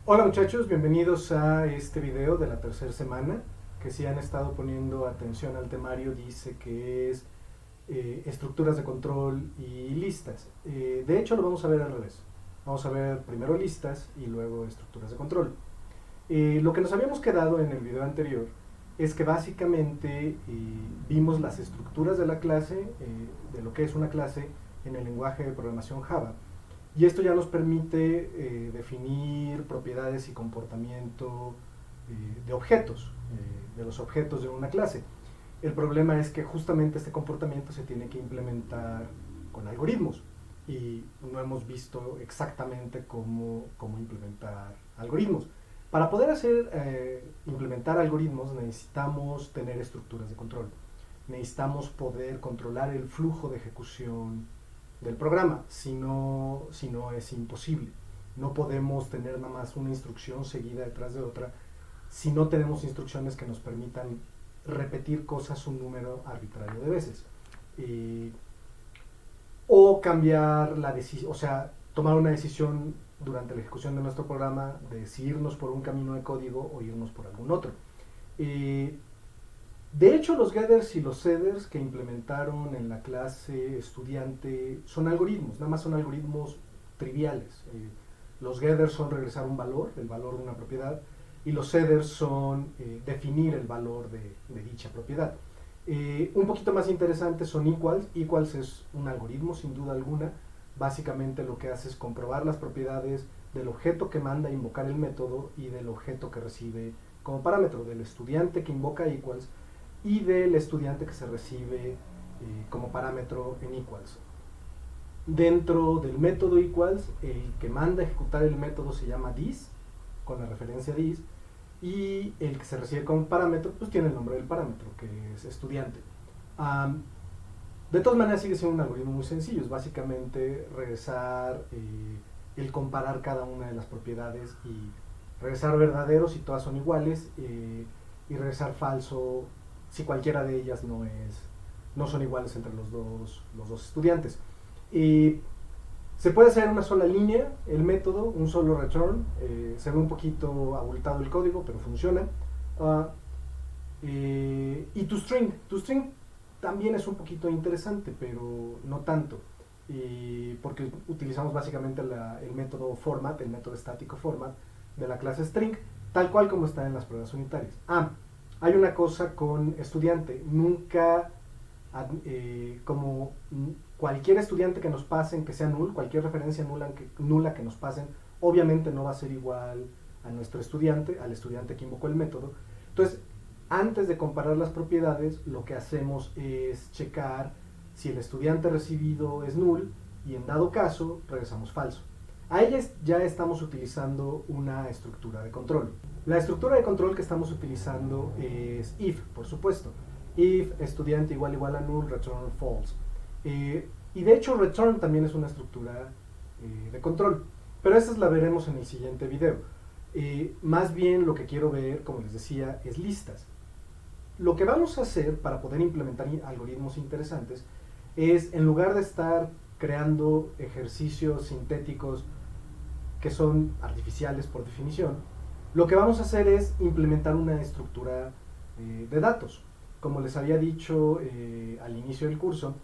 Hola muchachos, bienvenidos a este video de la tercera semana, que si han estado poniendo atención al temario dice que es estructuras de control y listas. De hecho lo vamos a ver al revés. Vamos a ver primero listas y luego estructuras de control. Lo que nos habíamos quedado en el video anterior es que básicamente vimos las estructuras de la clase, de lo que es una clase en el lenguaje de programación Java. Y esto ya nos permite definir propiedades y comportamiento de objetos, de los objetos de una clase. El problema es que justamente este comportamiento se tiene que implementar con algoritmos y no hemos visto exactamente cómo implementar algoritmos. Para poder implementar algoritmos necesitamos tener estructuras de control. Necesitamos poder controlar el flujo de ejecución del programa, si no es imposible. No podemos tener nada más una instrucción seguida detrás de otra si no tenemos instrucciones que nos permitan repetir cosas un número arbitrario de veces. O cambiar la decisión, o sea, tomar una decisión durante la ejecución de nuestro programa de si irnos por un camino de código o irnos por algún otro. De hecho, los getters y los setters que implementaron en la clase estudiante son algoritmos, nada más son algoritmos triviales. Los getters son regresar un valor, el valor de una propiedad, y los setters son definir el valor de dicha propiedad. Un poquito más interesantes son equals. Equals es un algoritmo sin duda alguna. Básicamente lo que hace es comprobar las propiedades del objeto que manda a invocar el método y del objeto que recibe como parámetro, del estudiante que invoca equals y del estudiante que se recibe como parámetro en equals. Dentro del método equals, el que manda a ejecutar el método se llama this, con la referencia this, y el que se recibe como parámetro pues tiene el nombre del parámetro, que es estudiante. De todas maneras sigue siendo un algoritmo muy sencillo, es básicamente regresar el comparar cada una de las propiedades y regresar verdadero si todas son iguales y regresar falso si cualquiera de ellas no son iguales entre los dos estudiantes. Se puede hacer en una sola línea el método, un solo return. Se ve un poquito abultado el código, pero funciona. Y toString también es un poquito interesante, pero no tanto. Porque utilizamos básicamente el método format, el método estático format de la clase string, tal cual como está en las pruebas unitarias. Hay una cosa con estudiante, nunca, como cualquier estudiante que nos pasen, que sea null, cualquier referencia nula que nos pasen, obviamente no va a ser igual a nuestro estudiante, al estudiante que invocó el método. Entonces, antes de comparar las propiedades, lo que hacemos es checar si el estudiante recibido es null y en dado caso, regresamos falso. Ahí ya estamos utilizando una estructura de control. La estructura de control que estamos utilizando es if, por supuesto. If estudiante igual a null, return false. Y de hecho return también es una estructura de control. Pero esta la veremos en el siguiente video. Más bien lo que quiero ver, como les decía, es listas. Lo que vamos a hacer para poder implementar algoritmos interesantes es, en lugar de estar creando ejercicios sintéticos que son artificiales por definición, lo que vamos a hacer es implementar una estructura de datos. Como les había dicho al inicio del curso,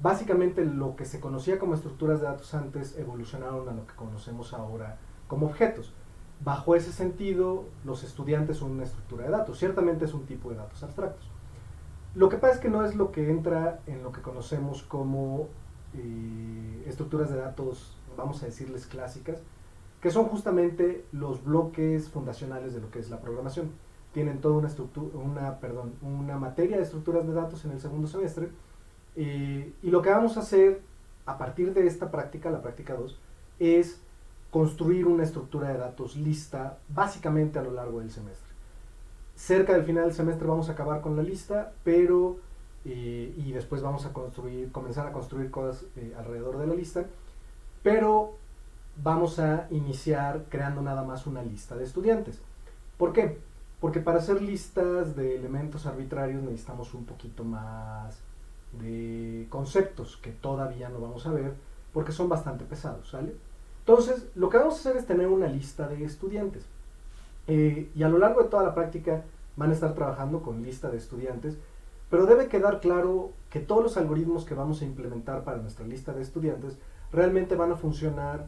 básicamente lo que se conocía como estructuras de datos antes evolucionaron a lo que conocemos ahora como objetos. Bajo ese sentido, los estudiantes son una estructura de datos. Ciertamente es un tipo de datos abstractos. Lo que pasa es que no es lo que entra en lo que conocemos como estructuras de datos, vamos a decirles clásicas, que son justamente los bloques fundacionales de lo que es la programación. Tienen toda una materia de estructuras de datos en el segundo semestre, y lo que vamos a hacer a partir de esta práctica, la práctica 2, es construir una estructura de datos lista básicamente a lo largo del semestre. Cerca del final del semestre vamos a acabar con la lista, pero y después vamos a comenzar a construir cosas alrededor de la lista, pero vamos a iniciar creando nada más una lista de estudiantes. ¿Por qué? Porque para hacer listas de elementos arbitrarios necesitamos un poquito más de conceptos que todavía no vamos a ver porque son bastante pesados, ¿sale? Entonces, lo que vamos a hacer es tener una lista de estudiantes. Y a lo largo de toda la práctica van a estar trabajando con lista de estudiantes, pero debe quedar claro que todos los algoritmos que vamos a implementar para nuestra lista de estudiantes realmente van a funcionar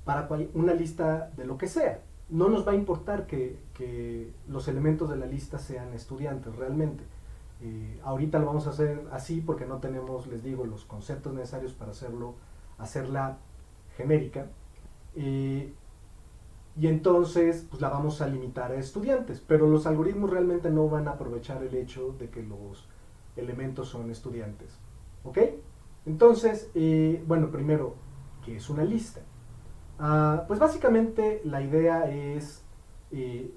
para una lista de lo que sea. No nos va a importar que los elementos de la lista sean estudiantes realmente. Ahorita lo vamos a hacer así porque no tenemos, les digo, los conceptos necesarios para hacerla genérica. Y entonces pues la vamos a limitar a estudiantes, pero los algoritmos realmente no van a aprovechar el hecho de que los elementos son estudiantes. ¿Ok? Entonces, bueno, primero, ¿qué es una lista? Pues básicamente la idea es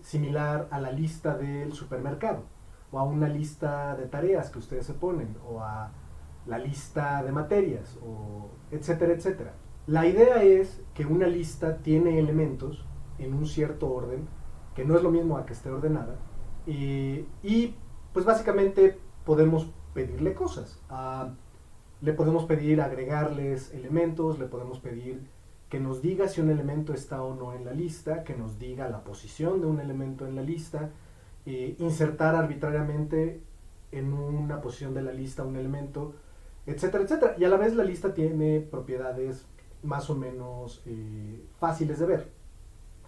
similar a la lista del supermercado, o a una lista de tareas que ustedes se ponen, o a la lista de materias, o etcétera, etcétera. La idea es que una lista tiene elementos en un cierto orden, que no es lo mismo a que esté ordenada, y pues básicamente podemos pedirle cosas. Le podemos pedir agregarles elementos, le podemos pedir que nos diga si un elemento está o no en la lista, que nos diga la posición de un elemento en la lista, insertar arbitrariamente en una posición de la lista un elemento, etcétera, etcétera. Y a la vez la lista tiene propiedades más o menos fáciles de ver,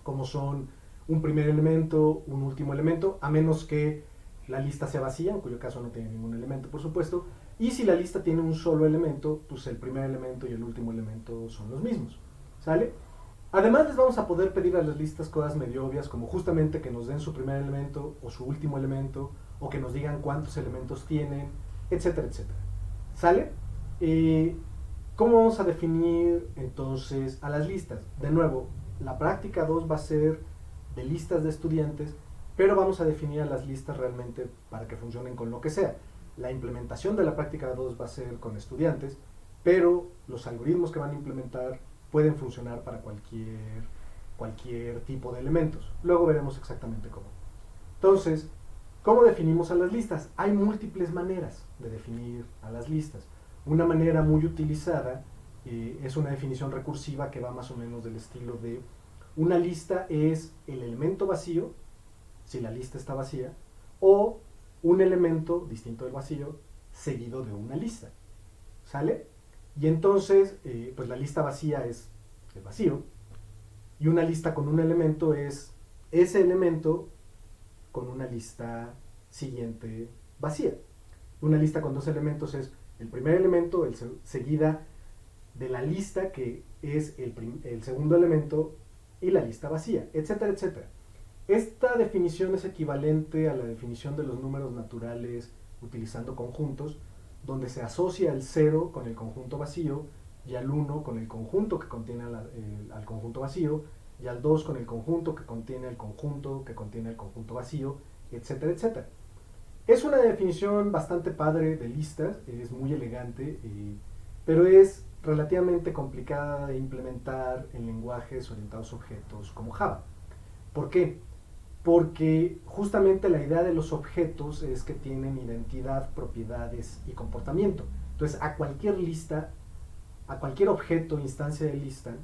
como son un primer elemento, un último elemento, a menos que la lista sea vacía, en cuyo caso no tiene ningún elemento, por supuesto. Y si la lista tiene un solo elemento, pues el primer elemento y el último elemento son los mismos. ¿Sale? Además les vamos a poder pedir a las listas cosas medio obvias, como justamente que nos den su primer elemento o su último elemento, o que nos digan cuántos elementos tienen, etcétera, etcétera. ¿Sale? ¿Cómo vamos a definir entonces a las listas? De nuevo, la práctica 2 va a ser de listas de estudiantes, pero vamos a definir a las listas realmente para que funcionen con lo que sea. La implementación de la práctica 2 va a ser con estudiantes, pero los algoritmos que van a implementar pueden funcionar para cualquier tipo de elementos. Luego veremos exactamente cómo. Entonces, ¿cómo definimos a las listas? Hay múltiples maneras de definir a las listas. Una manera muy utilizada es una definición recursiva que va más o menos del estilo de: una lista es el elemento vacío, si la lista está vacía, o un elemento distinto del vacío seguido de una lista. ¿Sale? Y entonces, pues la lista vacía es el vacío, y una lista con un elemento es ese elemento con una lista siguiente vacía. Una lista con dos elementos es el primer elemento seguida de la lista que es el segundo elemento y la lista vacía, etcétera, etcétera. Esta definición es equivalente a la definición de los números naturales utilizando conjuntos, donde se asocia el 0 con el conjunto vacío, y al 1 con el conjunto que contiene al conjunto vacío, y al 2 con el conjunto que contiene el conjunto que contiene el conjunto vacío, etcétera, etcétera. Es una definición bastante padre de listas, es muy elegante, pero es relativamente complicada de implementar en lenguajes orientados a objetos como Java. ¿Por qué? Porque justamente la idea de los objetos es que tienen identidad, propiedades y comportamiento. Entonces, a cualquier lista, a cualquier objeto, instancia de lista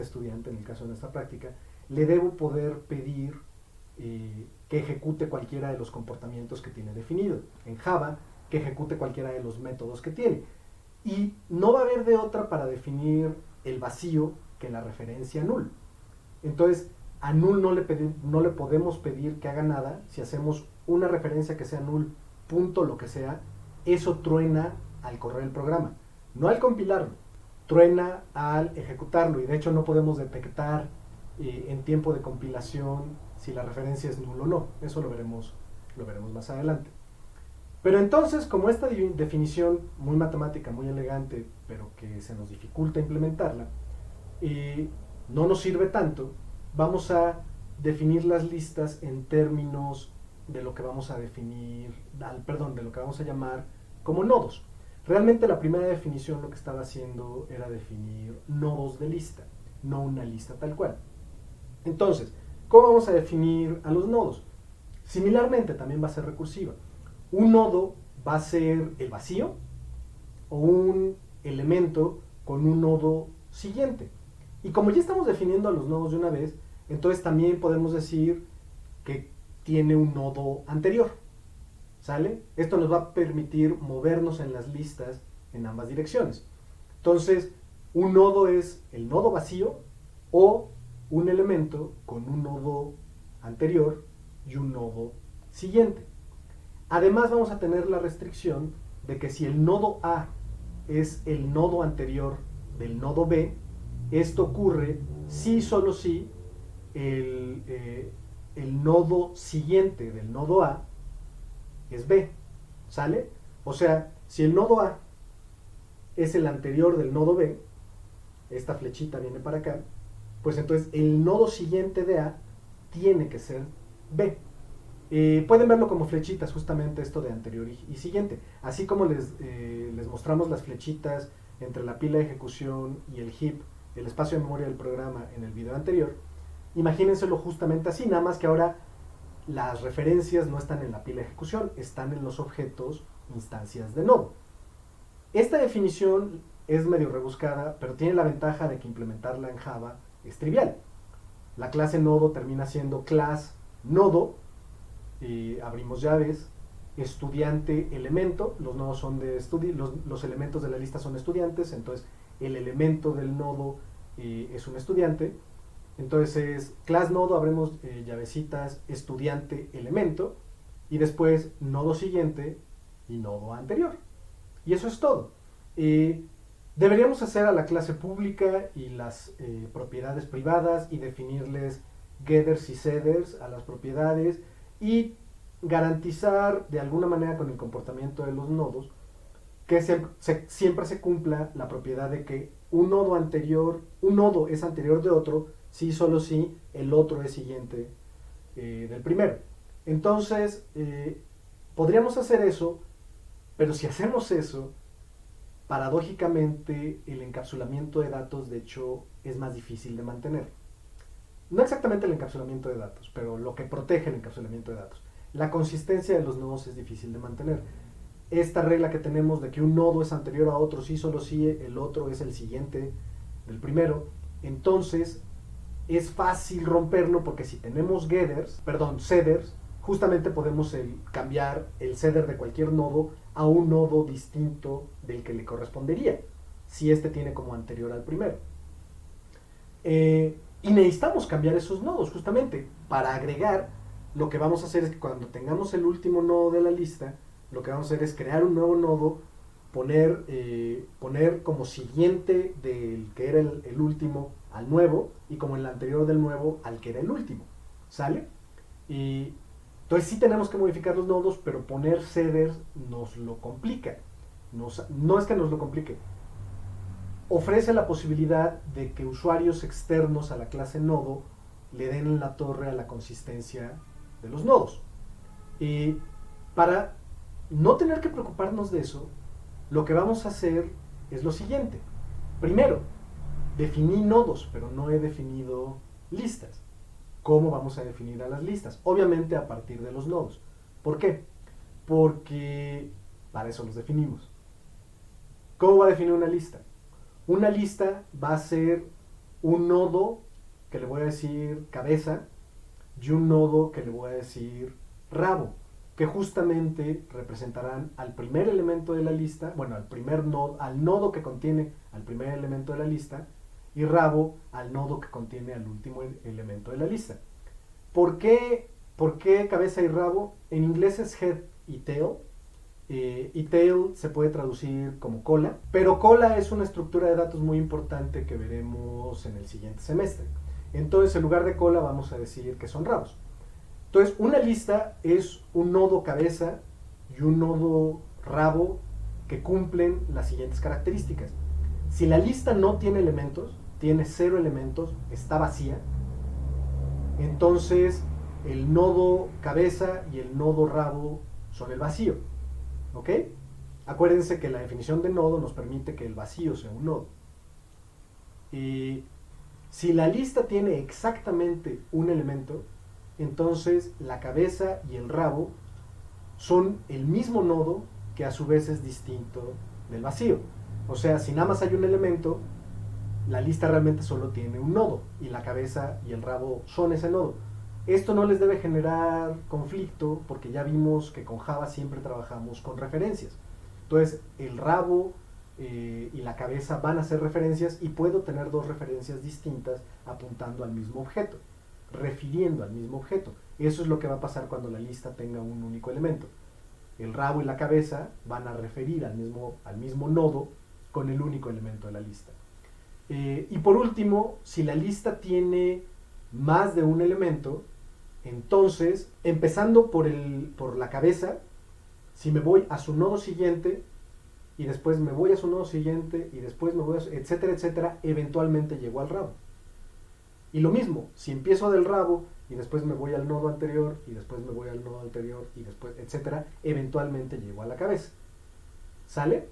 estudiante en el caso de nuestra práctica, le debo poder pedir que ejecute cualquiera de los comportamientos que tiene definido. En Java, que ejecute cualquiera de los métodos que tiene. Y no va a haber de otra para definir el vacío que la referencia null. Entonces, a null no le podemos pedir que haga nada. Si hacemos una referencia que sea null, punto lo que sea, eso truena al correr el programa. No al compilarlo, truena al ejecutarlo. Y de hecho no podemos detectar en tiempo de compilación si la referencia es null o no. Eso lo veremos más adelante. Pero entonces, como esta definición muy matemática, muy elegante, pero que se nos dificulta implementarla, no nos sirve tanto, vamos a definir las listas en términos de lo que vamos a definir, de lo que vamos a llamar como nodos. Realmente la primera definición lo que estaba haciendo era definir nodos de lista, no una lista tal cual. Entonces, ¿cómo vamos a definir a los nodos? Similarmente, también va a ser recursiva. Un nodo va a ser el vacío o un elemento con un nodo siguiente. Y como ya estamos definiendo a los nodos de una vez, entonces también podemos decir que tiene un nodo anterior. ¿Sale? Esto nos va a permitir movernos en las listas en ambas direcciones. Entonces, un nodo es el nodo vacío o un elemento con un nodo anterior y un nodo siguiente. Además, vamos a tener la restricción de que si el nodo A es el nodo anterior del nodo B, esto ocurre si solo si el nodo siguiente del nodo A es B, ¿sale? O sea, si el nodo A es el anterior del nodo B, esta flechita viene para acá, pues entonces el nodo siguiente de A tiene que ser B. Pueden verlo como flechitas, justamente esto de anterior y siguiente. Así como les mostramos las flechitas entre la pila de ejecución y el heap, el espacio de memoria del programa en el video anterior, imagínenselo justamente así, nada más que ahora las referencias no están en la pila de ejecución, están en los objetos instancias de nodo. Esta definición es medio rebuscada, pero tiene la ventaja de que implementarla en Java es trivial. La clase nodo termina siendo class nodo, abrimos llaves, estudiante elemento, los nodos son de los elementos de la lista son estudiantes, entonces el elemento del nodo es un estudiante. Entonces class nodo, abrimos llavecitas, estudiante elemento, y después nodo siguiente y nodo anterior. Y eso es todo. Deberíamos hacer a la clase pública y las propiedades privadas y definirles getters y setters a las propiedades y garantizar de alguna manera con el comportamiento de los nodos que siempre se cumpla la propiedad de que un nodo es anterior de otro si solo si el otro es siguiente del primero. Entonces, podríamos hacer eso, pero si hacemos eso, paradójicamente el encapsulamiento de datos de hecho es más difícil de mantener. No exactamente el encapsulamiento de datos, pero lo que protege el encapsulamiento de datos. La consistencia de los nodos es difícil de mantener. Esta regla que tenemos de que un nodo es anterior a otro si solo si el otro es el siguiente del primero, entonces es fácil romperlo porque si tenemos setters, justamente podemos cambiar el setter de cualquier nodo a un nodo distinto del que le correspondería, si este tiene como anterior al primero. Y necesitamos cambiar esos nodos, justamente, para agregar. Lo que vamos a hacer es que cuando tengamos el último nodo de la lista, lo que vamos a hacer es crear un nuevo nodo, poner como siguiente del que era el último al nuevo, y como el anterior del nuevo al que era el último, ¿sale? Y entonces sí tenemos que modificar los nodos, pero poner setters nos lo complica. No es que nos lo complique, ofrece la posibilidad de que usuarios externos a la clase nodo le den en la torre a la consistencia de los nodos. Y para no tener que preocuparnos de eso, lo que vamos a hacer es lo siguiente. Primero, definí nodos, pero no he definido listas. ¿Cómo vamos a definir a las listas? Obviamente a partir de los nodos. ¿Por qué? Porque para eso los definimos. ¿Cómo va a definir una lista? Una lista va a ser un nodo que le voy a decir cabeza y un nodo que le voy a decir rabo, que justamente representarán al primer elemento de la lista, bueno, al nodo que contiene al primer elemento de la lista, y rabo al nodo que contiene al último elemento de la lista. ¿Por qué cabeza y rabo? En inglés es head y tail, y tail se puede traducir como cola, pero cola es una estructura de datos muy importante que veremos en el siguiente semestre. Entonces, en lugar de cola vamos a decir que son rabos. Entonces, una lista es un nodo cabeza y un nodo rabo que cumplen las siguientes características. Si la lista no tiene elementos, tiene 0 elementos, está vacía, entonces el nodo cabeza y el nodo rabo son el vacío. ¿Ok? Acuérdense que la definición de nodo nos permite que el vacío sea un nodo. Y si la lista tiene exactamente un elemento, entonces la cabeza y el rabo son el mismo nodo que a su vez es distinto del vacío. O sea, si nada más hay un elemento, la lista realmente solo tiene un nodo y la cabeza y el rabo son ese nodo. Esto no les debe generar conflicto porque ya vimos que con Java siempre trabajamos con referencias. Entonces el rabo y la cabeza van a ser referencias y puedo tener dos referencias distintas apuntando al mismo objeto, refiriendo al mismo objeto. Eso es lo que va a pasar cuando la lista tenga un único elemento. El rabo y la cabeza van a referir al mismo nodo con el único elemento de la lista. Y por último, si la lista tiene más de un elemento, entonces, empezando por la cabeza, si me voy a su nodo siguiente, y después me voy a su nodo siguiente, y después me voy a su, etcétera, etcétera, eventualmente llego al rabo. Y lo mismo, si empiezo del rabo, y después me voy al nodo anterior, y después me voy al nodo anterior, y después, etcétera, eventualmente llego a la cabeza. ¿Sale?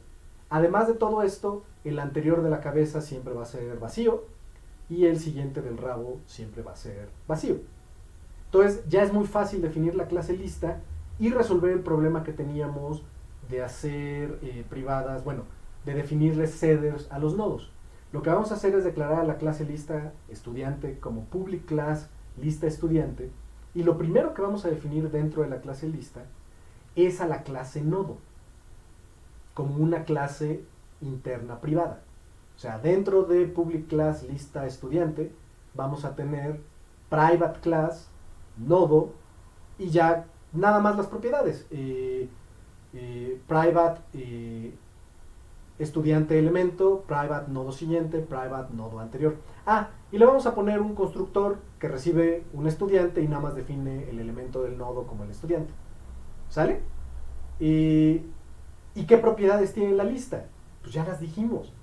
Además de todo esto, el anterior de la cabeza siempre va a ser vacío, y el siguiente del rabo siempre va a ser vacío. Entonces ya es muy fácil definir la clase lista y resolver el problema que teníamos de hacer privadas, bueno, de definirles headers a los nodos. Lo que vamos a hacer es declarar a la clase lista estudiante como public class lista estudiante, y lo primero que vamos a definir dentro de la clase lista es a la clase nodo como una clase interna privada. O sea, dentro de public class lista estudiante vamos a tener private class nodo y ya nada más las propiedades. Private estudiante elemento, private nodo siguiente, private nodo anterior. Y le vamos a poner un constructor que recibe un estudiante y nada más define el elemento del nodo como el estudiante. ¿Sale? ¿Y qué propiedades tiene la lista? Pues ya las dijimos.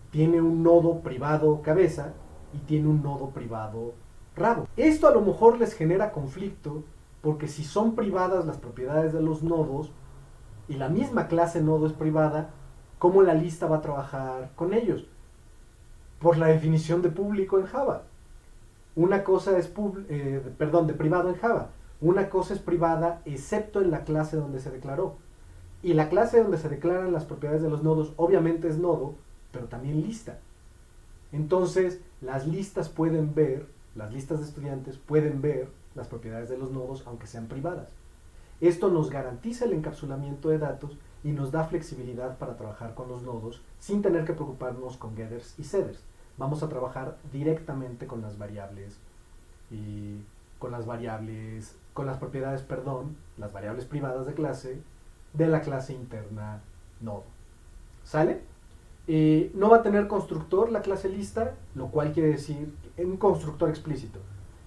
Tiene un nodo privado cabeza y tiene un nodo privado rabo. Esto a lo mejor les genera conflicto porque si son privadas las propiedades de los nodos y la misma clase nodo es privada, ¿cómo la lista va a trabajar con ellos? Por la definición de público en Java. Una cosa es de privado en Java. Una cosa es privada excepto en la clase donde se declaró. Y la clase donde se declaran las propiedades de los nodos obviamente es nodo, pero también lista. Entonces, las listas de estudiantes pueden ver las propiedades de los nodos aunque sean privadas. Esto nos garantiza el encapsulamiento de datos y nos da flexibilidad para trabajar con los nodos sin tener que preocuparnos con getters y setters. Vamos a trabajar directamente con las variables las variables privadas de la clase interna nodo. ¿Sale? No va a tener constructor la clase lista, lo cual quiere decir un constructor explícito.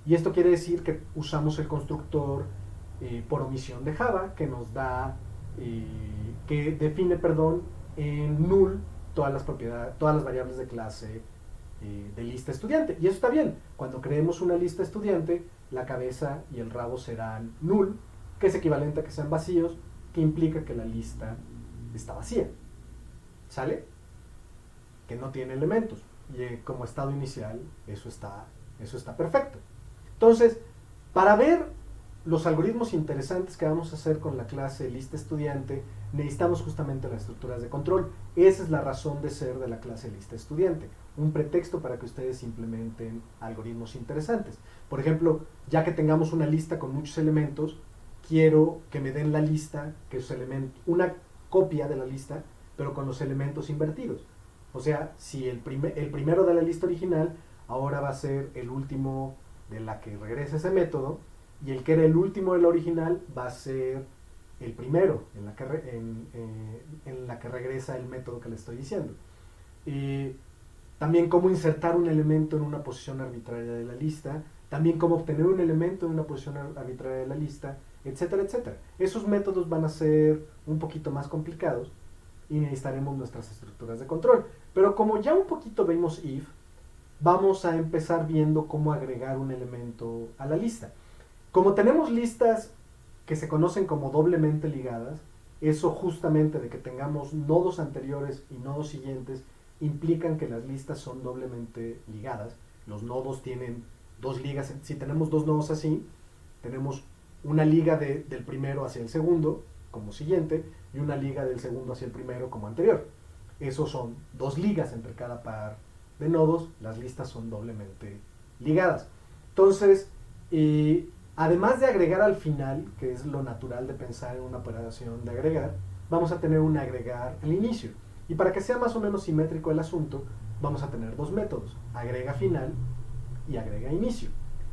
Y esto quiere decir que usamos el constructor por omisión de Java, que nos da, que define, en null todas las variables de clase de lista estudiante. Y eso está bien. Cuando creemos una lista estudiante, la cabeza y el rabo serán null, que es equivalente a que sean vacíos, que implica que la lista está vacía. ¿Sale? Que no tiene elementos. Y como estado inicial, eso está perfecto. Entonces, para ver los algoritmos interesantes que vamos a hacer con la clase lista estudiante, necesitamos justamente las estructuras de control. Esa es la razón de ser de la clase lista estudiante. Un pretexto para que ustedes implementen algoritmos interesantes. Por ejemplo, ya que tengamos una lista con muchos elementos, quiero que me den la lista, una copia de la lista, pero con los elementos invertidos. O sea, si el primero de la lista original ahora va a ser el último de la que regresa ese método, y el que era el último de la original va a ser el primero en la que regresa el método que le estoy diciendo. También cómo insertar un elemento en una posición arbitraria de la lista, también cómo obtener un elemento en una posición arbitraria de la lista, etcétera, etcétera. Esos métodos van a ser un poquito más complicados y necesitaremos nuestras estructuras de control. Pero como ya un poquito vimos if, vamos a empezar viendo cómo agregar un elemento a la lista. Como tenemos listas que se conocen como doblemente ligadas, eso justamente de que tengamos nodos anteriores y nodos siguientes implican que las listas son doblemente ligadas. Los nodos tienen dos ligas. Si tenemos dos nodos así, tenemos una liga del primero hacia el segundo como siguiente y una liga del segundo hacia el primero como anterior. Esos son dos ligas entre cada par de nodos, las listas son doblemente ligadas. Entonces, además de agregar al final, que es lo natural de pensar en una operación de agregar, vamos a tener un agregar al inicio. Y para que sea más o menos simétrico el asunto, vamos a tener dos métodos, agrega final y agrega inicio.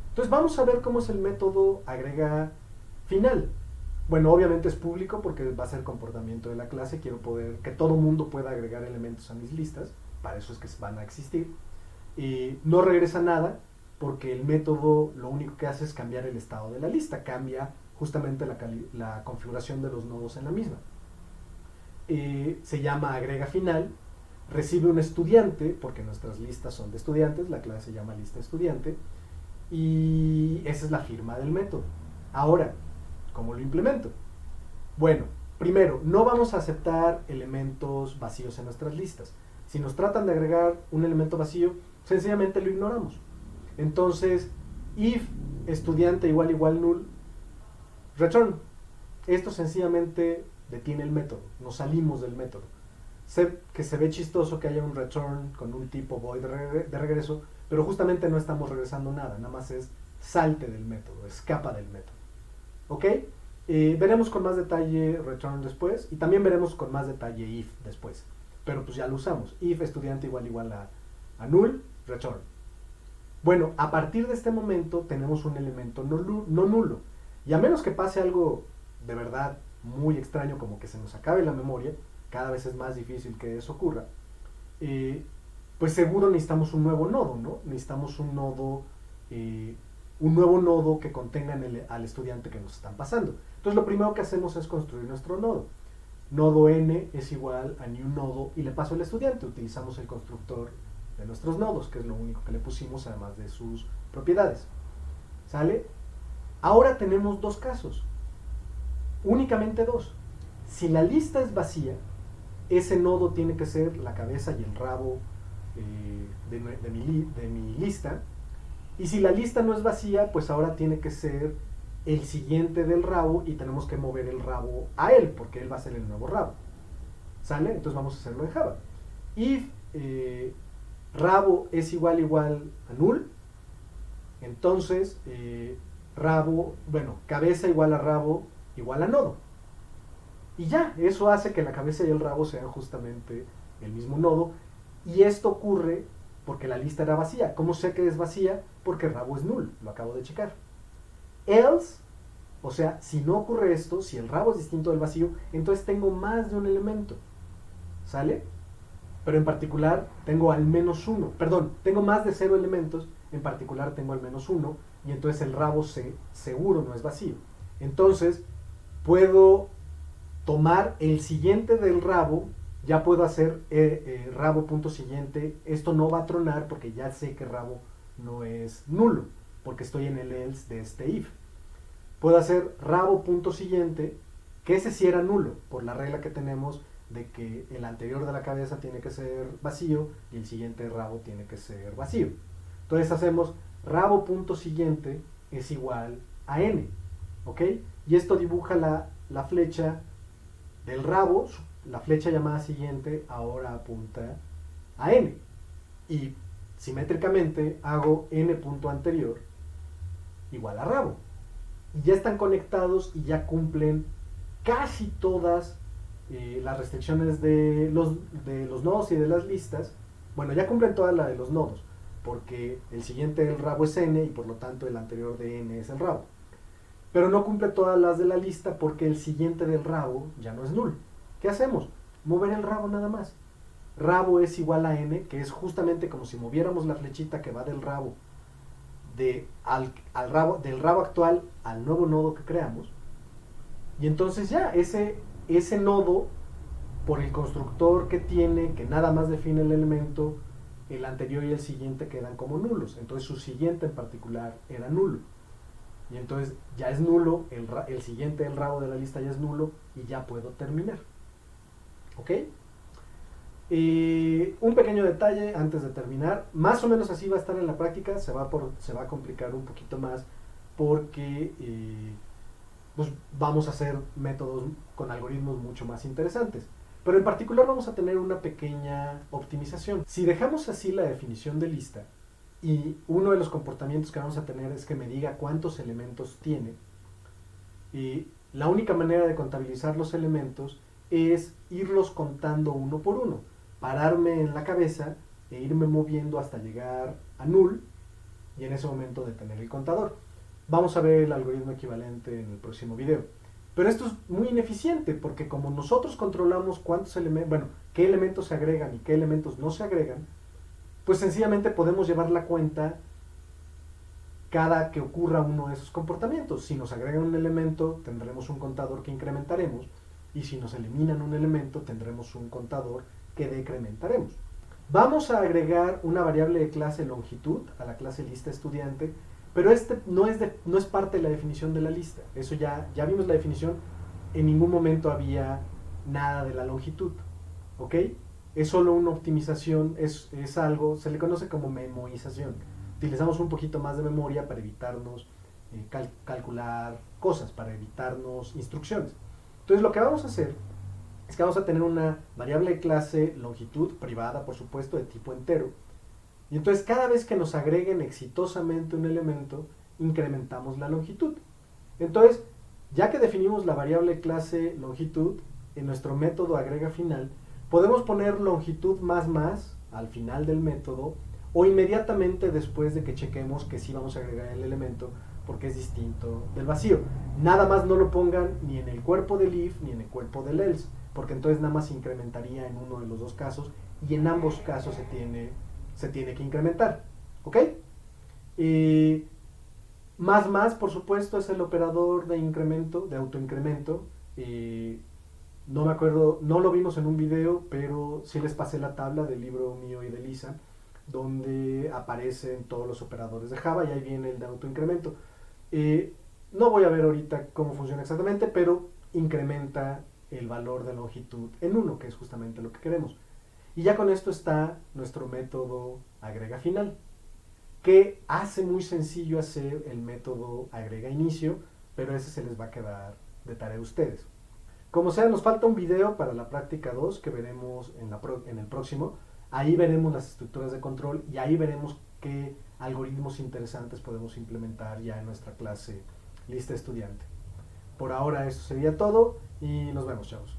Entonces vamos a ver cómo es el método agrega final. Bueno, obviamente es público porque va a ser comportamiento de la clase, quiero poder que todo mundo pueda agregar elementos a mis listas, para eso es que van a existir. No regresa nada porque el método lo único que hace es cambiar el estado de la lista, cambia justamente la configuración de los nodos en la misma. Se llama agrega final, recibe un estudiante, porque nuestras listas son de estudiantes, la clase se llama lista estudiante, y esa es la firma del método. Ahora, ¿cómo lo implemento? Bueno, primero, no vamos a aceptar elementos vacíos en nuestras listas. Si nos tratan de agregar un elemento vacío, sencillamente lo ignoramos. Entonces, if estudiante igual null, return. Esto sencillamente detiene el método, nos salimos del método. Sé que se ve chistoso que haya un return con un tipo void de regreso, pero justamente no estamos regresando nada, nada más es salte del método, escapa del método. ¿Ok? Veremos con más detalle return después y también veremos con más detalle if después. Pero pues ya lo usamos. If estudiante igual a null, return. Bueno, a partir de este momento tenemos un elemento no nulo. Y a menos que pase algo de verdad muy extraño, como que se nos acabe la memoria, cada vez es más difícil que eso ocurra, pues seguro necesitamos un nuevo nodo, ¿no? Necesitamos un nuevo nodo que contenga al estudiante que nos están pasando. Entonces lo primero que hacemos es construir nuestro nodo. Nodo n es igual a new nodo y le paso al estudiante. Utilizamos el constructor de nuestros nodos, que es lo único que le pusimos además de sus propiedades. ¿Sale? Ahora tenemos dos casos. Únicamente dos. Si la lista es vacía, ese nodo tiene que ser la cabeza y el rabo de mi lista. Y si la lista no es vacía, pues ahora tiene que ser el siguiente del rabo y tenemos que mover el rabo a él, porque él va a ser el nuevo rabo. ¿Sale? Entonces vamos a hacerlo en Java. If rabo es igual a null, entonces cabeza igual a rabo igual a nodo. Y ya, eso hace que la cabeza y el rabo sean justamente el mismo nodo. Y esto ocurre porque la lista era vacía. ¿Cómo sé que es vacía? Porque rabo es null, lo acabo de checar. Else, o sea, si no ocurre esto, si el rabo es distinto del vacío, entonces tengo más de un elemento. ¿Sale? Pero en particular tengo al menos uno. Perdón, tengo más de 0 elementos, en particular tengo al menos uno, y entonces el rabo seguro no es vacío. Entonces, puedo tomar el siguiente del rabo, ya puedo hacer rabo.siguiente, esto no va a tronar porque ya sé que rabo no es nulo, porque estoy en el else de este if. Puedo hacer rabo.siguiente, que ese sí era nulo, por la regla que tenemos de que el anterior de la cabeza tiene que ser vacío y el siguiente rabo tiene que ser vacío. Entonces hacemos rabo.siguiente es igual a n, ¿ok? Y esto dibuja la flecha del rabo, la flecha llamada siguiente ahora apunta a n. Y simétricamente hago n punto anterior igual a rabo. Y ya están conectados y ya cumplen casi todas las restricciones de los nodos y de las listas. Bueno, ya cumplen todas las de los nodos, porque el siguiente del rabo es n y por lo tanto el anterior de n es el rabo. Pero no cumple todas las de la lista porque el siguiente del rabo ya no es null. ¿Qué hacemos? Mover el rabo nada más. Rabo es igual a n, que es justamente como si moviéramos la flechita que va del rabo, del rabo actual al nuevo nodo que creamos. Y entonces ya, ese nodo, por el constructor que tiene, que nada más define el elemento, el anterior y el siguiente quedan como nulos. Entonces su siguiente en particular era nulo. Y entonces ya es nulo, el siguiente del rabo de la lista ya es nulo y ya puedo terminar. ¿Ok? Un pequeño detalle antes de terminar, más o menos así va a estar en la práctica, se va a complicar un poquito más porque pues vamos a hacer métodos con algoritmos mucho más interesantes. Pero en particular vamos a tener una pequeña optimización. Si dejamos así la definición de lista y uno de los comportamientos que vamos a tener es que me diga cuántos elementos tiene, y la única manera de contabilizar los elementos es irlos contando uno por uno, pararme en la cabeza e irme moviendo hasta llegar a null y en ese momento detener el contador. Vamos a ver el algoritmo equivalente en el próximo video. Pero esto es muy ineficiente porque como nosotros controlamos cuántos elementos, bueno, qué elementos se agregan y qué elementos no se agregan, pues sencillamente podemos llevar la cuenta cada que ocurra uno de esos comportamientos. Si nos agregan un elemento, tendremos un contador que incrementaremos, y si nos eliminan un elemento, tendremos un contador que decrementaremos. Vamos a agregar una variable de clase longitud a la clase lista estudiante, pero este no es parte de la definición de la lista. Eso ya vimos la definición, en ningún momento había nada de la longitud, ¿ok? Es solo una optimización, es algo, se le conoce como memorización. Utilizamos un poquito más de memoria para evitarnos calcular cosas, para evitarnos instrucciones. Entonces lo que vamos a hacer es que vamos a tener una variable de clase longitud privada, por supuesto, de tipo entero. Y entonces cada vez que nos agreguen exitosamente un elemento, incrementamos la longitud. Entonces, ya que definimos la variable de clase longitud, en nuestro método agrega final, podemos poner longitud más al final del método o inmediatamente después de que chequemos que sí vamos a agregar el elemento porque es distinto del vacío. Nada más no lo pongan ni en el cuerpo del if ni en el cuerpo del else, porque entonces nada más se incrementaría en uno de los dos casos y en ambos casos se tiene que incrementar. ¿Ok? Más, por supuesto, es el operador de incremento, de autoincremento. No me acuerdo, no lo vimos en un video, pero sí les pasé la tabla del libro mío y de Lisa, donde aparecen todos los operadores de Java y ahí viene el de autoincremento. No voy a ver ahorita cómo funciona exactamente, pero incrementa el valor de longitud en 1, que es justamente lo que queremos. Y ya con esto está nuestro método agrega final, que hace muy sencillo hacer el método agrega inicio, pero ese se les va a quedar de tarea a ustedes. Como sea, nos falta un video para la práctica 2 que veremos en el próximo. Ahí veremos las estructuras de control y ahí veremos qué algoritmos interesantes podemos implementar ya en nuestra clase lista estudiante. Por ahora eso sería todo y nos vemos, chavos.